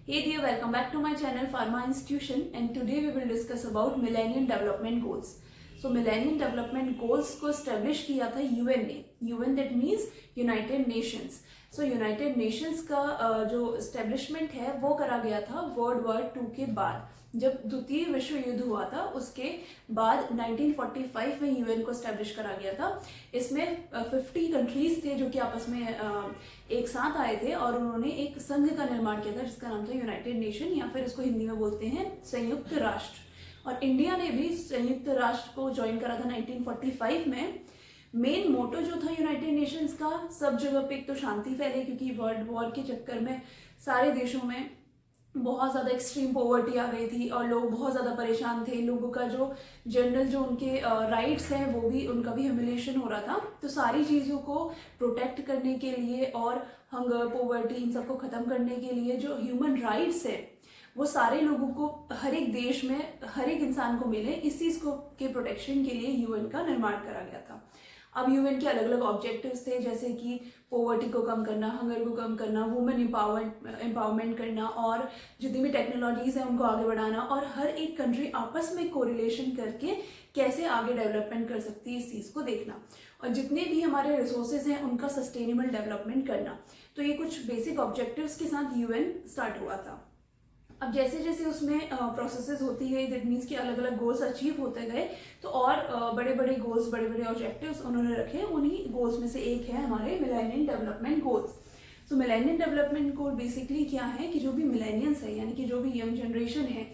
Hey dear, welcome back to my channel Pharma Institution, and today we will discuss about Millennium Development Goals. So Millennium Development Goals को establish किया था UN ने. UN that means United Nations. So United Nations का जो establishment है वो करा गया था World War II के बाद. जब द्वितीय विश्व युद्ध हुआ था उसके बाद 1945 में यूएन को स्टैब्लिश करा गया था. इसमें 50 कंट्रीज थे जो कि आपस में एक साथ आए थे और उन्होंने एक संघ का निर्माण किया था जिसका नाम था यूनाइटेड नेशन, या फिर इसको हिंदी में बोलते हैं संयुक्त राष्ट्र. और इंडिया ने भी संयुक्त राष्ट्र को ज्वाइन करा था 1945 में. मेन मोटो जो था यूनाइटेड नेशंस का, सब जगह पे एक तो शांति फैले, क्योंकि वर्ल्ड वॉर के चक्कर में सारे देशों में बहुत ज़्यादा एक्सट्रीम पॉवर्टी आ गई थी और लोग बहुत ज़्यादा परेशान थे. लोगों का जो जनरल जो उनके राइट्स हैं वो भी, उनका भी ह्यूमिलेशन हो रहा था. तो सारी चीज़ों को प्रोटेक्ट करने के लिए और हंगर पॉवर्टी इन सबको ख़त्म करने के लिए जो ह्यूमन राइट्स है वो सारे लोगों को, हर एक देश में हर एक इंसान को मिले, इस चीज़ को के प्रोटेक्शन के लिए यूएन का निर्माण करा गया था. अब यूएन के अलग अलग ऑब्जेक्टिव्स थे, जैसे कि पॉवर्टी को कम करना, हंगर को कम करना, वुमेन एम्पावरमेंट करना, और जितनी भी टेक्नोलॉजीज हैं उनको आगे बढ़ाना, और हर एक कंट्री आपस में कोरिलेशन करके कैसे आगे डेवलपमेंट कर सकती है इस चीज़ को देखना, और जितने भी हमारे रिसोर्सेज हैं उनका सस्टेनेबल डेवलपमेंट करना. तो ये कुछ बेसिक ऑब्जेक्टिव्स के साथ यूएन स्टार्ट हुआ था. अब जैसे जैसे उसमें प्रोसेसेस होती गई, दैट मीन्स कि अलग अलग गोल्स अचीव होते गए, तो और बड़े बड़े गोल्स, बड़े बड़े ऑब्जेक्टिव्स उन्होंने रखे. उन्हीं गोल्स में से एक है हमारे मिलेनियम डेवलपमेंट गोल्स. तो मिलेनियम डेवलपमेंट गोल बेसिकली क्या है कि जो भी मिलेनियंस है, यानी कि जो भी यंग जनरेशन है,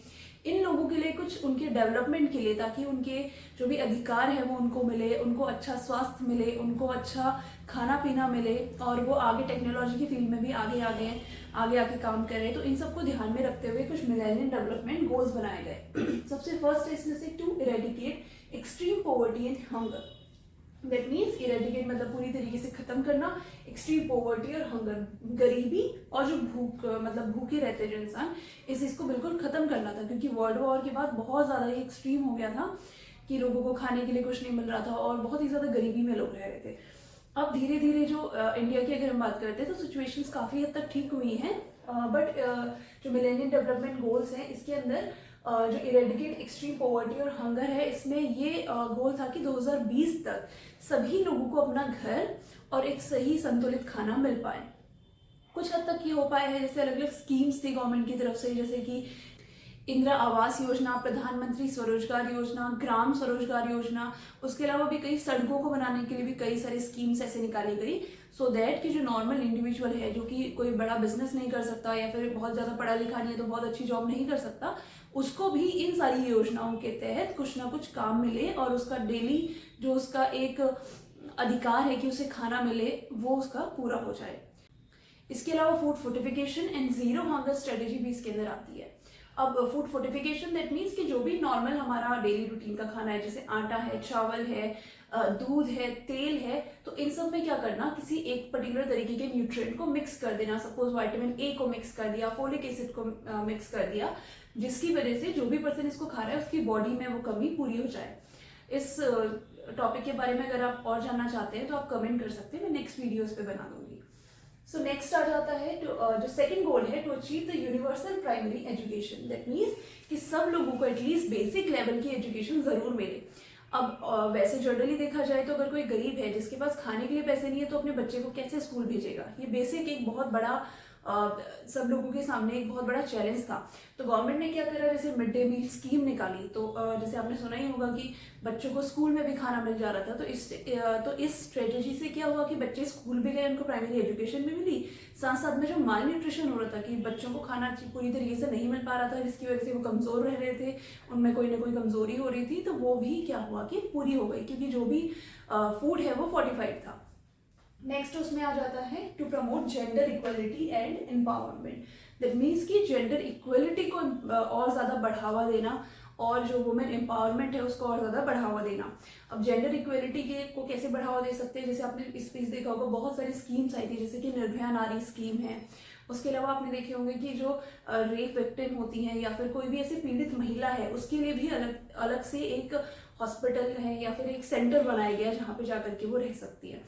इन लोगों के लिए कुछ उनके डेवलपमेंट के लिए, ताकि उनके जो भी अधिकार है वो उनको मिले, उनको अच्छा स्वास्थ्य मिले, उनको अच्छा खाना पीना मिले, और वो आगे टेक्नोलॉजी की फील्ड में भी आगे आके काम करें. तो इन सबको ध्यान में रखते हुए कुछ मिलेनियम डेवलपमेंट गोल्स बनाए गए. सबसे फर्स्ट है इसमें से to eradicate extreme poverty and hunger. That means eradicate मतलब पूरी तरीके से खत्म करना एक्सट्रीम पॉवर्टी और हंगर, गरीबी और जो भूख, मतलब भूखे रहते हैं जो इंसान, इस चीज़ को बिल्कुल खत्म करना था. क्योंकि वर्ल्ड वॉर के बाद बहुत ज़्यादा ही एक्सट्रीम हो गया था कि लोगों को खाने के लिए कुछ नहीं मिल रहा था और बहुत ही ज़्यादा गरीबी में लोग रह रहे थे. अब धीरे धीरे जो इंडिया की अगर हम बात करते हैं तो सिचुएशंस काफ़ी हद तक ठीक हुई हैं. बट जो मिलेनियम डेवलपमेंट गोल्स हैं इसके अंदर जो इरेडिकेट एक्सट्रीम पॉवर्टी और हंगर है, इसमें ये गोल था कि 2020 तक सभी लोगों को अपना घर और एक सही संतुलित खाना मिल पाए. कुछ हद तक ये हो पाया है, जैसे अलग अलग स्कीम्स थी गवर्नमेंट की तरफ से, जैसे कि इंदिरा आवास योजना, प्रधानमंत्री स्वरोजगार योजना, ग्राम स्वरोजगार योजना. उसके अलावा भी कई सड़कों को बनाने के लिए भी कई सारी स्कीम्स ऐसे निकाली गई, सो दैट कि जो नॉर्मल इंडिविजुअल है, जो कि कोई बड़ा बिजनेस नहीं कर सकता या फिर बहुत ज़्यादा पढ़ा लिखा नहीं है तो बहुत अच्छी जॉब नहीं कर सकता, उसको भी इन सारी योजनाओं के तहत कुछ ना कुछ काम मिले और उसका डेली जो उसका एक अधिकार है कि उसे खाना मिले वो उसका पूरा हो जाए. इसके अलावा food fortification and zero hunger strategy भी इसके अंदर आती है. अब फूड फोर्टिफिकेशन दैट मीन्स कि जो भी नॉर्मल हमारा डेली रूटीन का खाना है, जैसे आटा है, चावल है, दूध है, तेल है, तो इन सब में क्या करना, किसी एक पर्टिकुलर तरीके के न्यूट्रिएंट को मिक्स कर देना. सपोज विटामिन ए को मिक्स कर दिया, फोलिक एसिड को मिक्स कर दिया, जिसकी वजह से जो भी पर्सन इसको खा रहा है उसकी बॉडी में वो कमी पूरी हो जाए. इस टॉपिक के बारे में अगर आप और जानना चाहते हैं तो आप कमेंट कर सकते हैं, मैं नेक्स्ट वीडियोस पे बना दूंगी. सो नेक्स्ट आ जाता है जो सेकंड गोल है, to achieve the universal primary education. That means कि सब लोगों को एटलीस्ट बेसिक लेवल की एजुकेशन जरूर मिले. अब वैसे जनरली देखा जाए तो अगर कोई गरीब है जिसके पास खाने के लिए पैसे नहीं है तो अपने बच्चे को कैसे स्कूल भेजेगा. ये बेसिक एक बहुत बड़ा सब लोगों के सामने एक बहुत बड़ा चैलेंज था. तो गवर्नमेंट ने क्या करा, जैसे मिड डे मील स्कीम निकाली. तो जैसे आपने सुना ही होगा कि बच्चों को स्कूल में भी खाना मिल जा रहा था. तो इस स्ट्रेटेजी से क्या हुआ कि बच्चे स्कूल भी गए, उनको प्राइमरी एजुकेशन भी मिली, साथ साथ में जो माल न्यूट्रिशन हो रहा था कि बच्चों को खाना पूरी तरीके से नहीं मिल पा रहा था, जिसकी वजह से वो कमज़ोर रह रहे थे, उनमें कोई ना कोई कमज़ोरी हो रही थी, तो वो भी क्या हुआ कि पूरी हो गई, क्योंकि जो भी फूड है वो फोर्टिफाइड था. नेक्स्ट उसमें आ जाता है to promote gender equality and empowerment. That means कि जेंडर इक्वलिटी को और ज़्यादा बढ़ावा देना और जो वुमेन एम्पावरमेंट है उसको और ज़्यादा बढ़ावा देना. अब जेंडर इक्वलिटी के को कैसे बढ़ावा दे सकते हैं, जैसे आपने इस पीस देखा होगा बहुत सारी स्कीम्स आई थी, जैसे कि निर्भया नारी स्कीम है. उसके अलावा आपने देखे होंगे कि जो रेप विक्टिम होती हैं या फिर कोई भी ऐसी पीड़ित महिला है उसके लिए भी अलग अलग से एक हॉस्पिटल है या फिर एक सेंटर बनाया गया जहाँ पे जाकर के वो रह सकती है.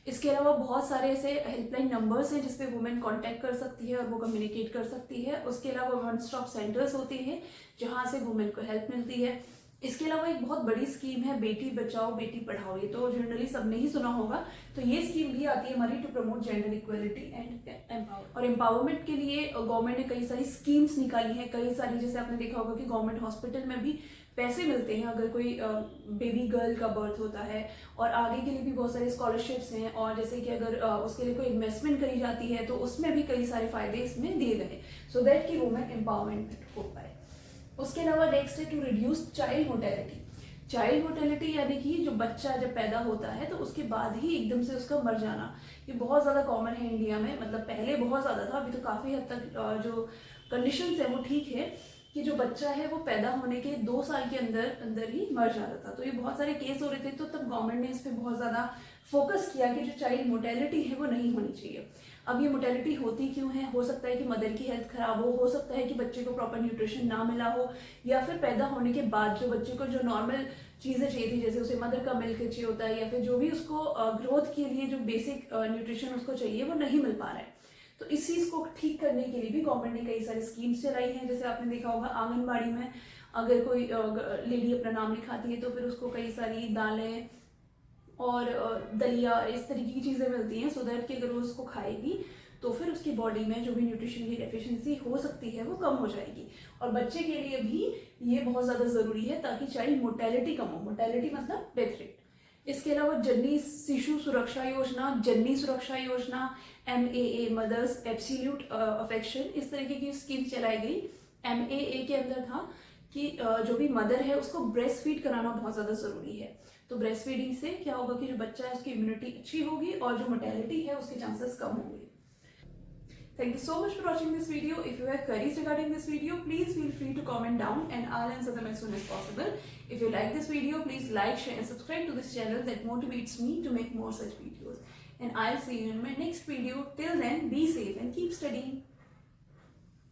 इसके अलावा बहुत सारे ऐसे हेल्पलाइन नंबर्स हैं जिसपे वुमेन कांटेक्ट कर सकती है और वो कम्युनिकेट कर सकती है। उसके अलावा वन स्टॉप सेंटर्स होते हैं जहाँ से वुमेन को हेल्प मिलती है। इसके अलावा एक बहुत बड़ी स्कीम है बेटी बचाओ बेटी पढ़ाओ, ये तो जनरली सबने ही सुना होगा। तो ये स्कीम भी आती है हमारी to promote gender equality and empower. और एम्पावरमेंट के लिए गवर्नमेंट ने कई सारी स्कीम्स निकाली हैं, कई सारी, जैसे आपने देखा होगा कि गवर्नमेंट हॉस्पिटल में भी पैसे मिलते हैं अगर कोई बेबी गर्ल का बर्थ होता है, और आगे के लिए भी बहुत सारे स्कॉलरशिप्स हैं, और जैसे कि अगर उसके लिए कोई इन्वेस्टमेंट करी जाती है तो उसमें भी कई सारे फायदे इसमें दिए गए, सो दैट कि वुमेन एम्पावरमेंट हो पाए। उसके अलावा नेक्स्ट है to reduce child mortality. Child mortality यानी कि जो बच्चा जब पैदा होता है तो उसके बाद ही एकदम से उसका मर जाना, ये बहुत ज़्यादा कॉमन है इंडिया में। मतलब पहले बहुत ज़्यादा था, अभी तो काफ़ी हद तक जो कंडीशंस है वो ठीक है कि जो बच्चा है वो पैदा होने के 2 साल के अंदर ही मर जाता था। तो ये बहुत सारे केस हो रहे थे, तो तब गवर्नमेंट ने इस पर बहुत ज़्यादा फोकस किया कि जो चाइल्ड मोर्टेलिटी है वो नहीं होनी चाहिए। अब ये मोर्टेलिटी होती क्यों है? हो सकता है कि मदर की हेल्थ खराब हो सकता है कि बच्चे को प्रॉपर न्यूट्रिशन ना मिला हो, या फिर पैदा होने के बाद जो बच्चे को जो नॉर्मल चीज़ें चाहिए थी, जैसे उसे मदर का मिल्क चाहिए होता है, या फिर जो भी उसको ग्रोथ के लिए जो बेसिक न्यूट्रिशन उसको चाहिए वो नहीं मिल पा रहा है। तो इस चीज़ को ठीक करने के लिए भी गवर्नमेंट ने कई सारी स्कीम्स चलाई हैं। जैसे आपने देखा होगा आंगनबाड़ी में अगर कोई लेडी अपना नाम लिखाती है तो फिर उसको कई सारी दालें और दलिया इस तरीके की चीज़ें मिलती हैं, सो दैट कि अगर वो उसको खाएगी तो फिर उसकी बॉडी में जो भी न्यूट्रिशन की डेफिशिएंसी हो सकती है वो कम हो जाएगी। और बच्चे के लिए भी ये बहुत ज़्यादा ज़रूरी है ताकि चाइल्ड मोर्टेलिटी कम हो। मोर्टेलिटी मतलब डेथ रेट। इसके अलावा जननी शिशु सुरक्षा योजना, जननी सुरक्षा योजना, MAA मदर्स एब्सोल्यूट अफेक्शन, इस तरीके की स्कीम चलाई गई। MAA के अंदर था कि जो भी मदर है उसको ब्रेस्ट फीड कराना बहुत ज़्यादा ज़रूरी है। तो ब्रेस्ट फीडिंग से क्या होगा कि जो बच्चा है उसकी इम्यूनिटी अच्छी होगी और जो मोर्टेलिटी है उसके चांसेस कम होंगे। Thank you so much for watching this video. If you have queries regarding this video, please feel free to comment down and I'll answer them as soon as possible. If you like this video, please like, share and subscribe to this channel. That motivates me to make more such videos. And I'll see you in my next video. Till then, be safe and keep studying.